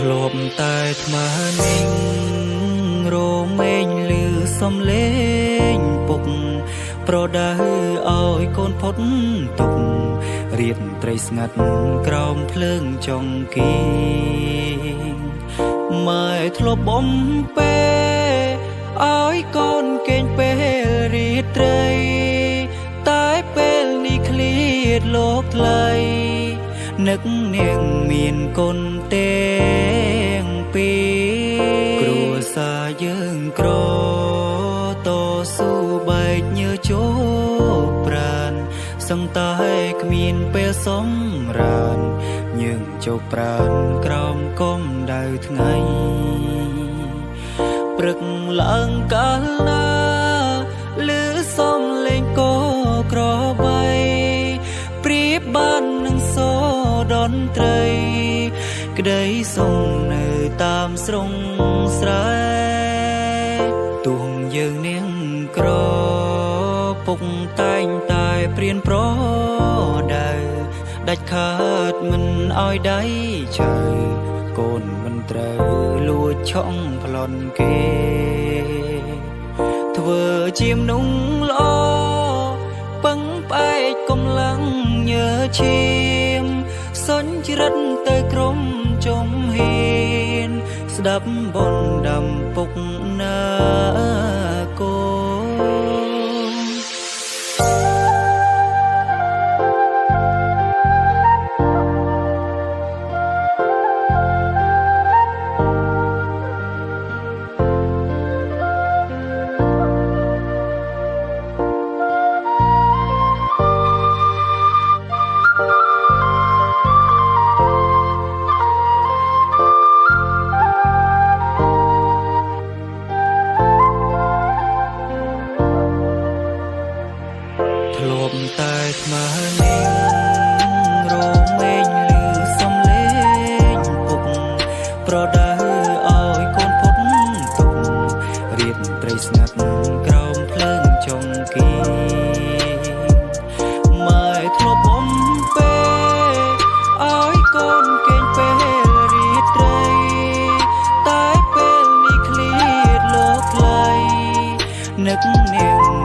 ធ្លាប់តែថ្មើរนิ่งរមែងលឺសំឡេងពុកប្រដៅឲ្យកូនផុតទុករៀបត្រីស្ងាត់ក្រោមភ្លើងចុងគីម៉ែធ្លាប់បំពេឲ្យកូនកេងពេលរីត្រីតែពេលនេះឃ្លាតលោកថ្លៃនឹកនាងមានកូនទាំងពីរគ្រួសារយើងក្រតស៊ូបែកញើជោប្រានសឹងតែគ្មានពេលសម្រានយើងជោប្រានក្រោមកំដៅថ្ងៃព្រឹកឡើងកាលណាលឺសំឡេងកក្របីព្រៀបបាននឹងសូរតន្ត្រីក្តីសុំនៅតាមស្រុងស្រែទួងយើងនាងក្រពុកតែងតែព្រៀនប្រដៅដាច់ខាតមិនឲ្យដៃឆៅកូនមិនត្រូវលួចឆក់ប្លន់គេធ្វើជាមនុស្សល្អពឹងផ្អែកកម្លាំងញើឈាមសុញច្រិតទៅក្រុមចំហ៊ានស្ដាប់បនដាំពុកណាកូធ្លាប់តែថ្មើរนิ่ងរមែងលឺសំឡេងពុកប្រដៅឲ្យកូនផុតទុករៀបត្រីស្ងាត់ក្រោមភ្លើងចុងគីម៉ែធ្លាប់បំពេឲ្យកូនកេងពេលរីត្រីតែពេលនេះឃ្លាតលោកថ្លៃនឹកនាង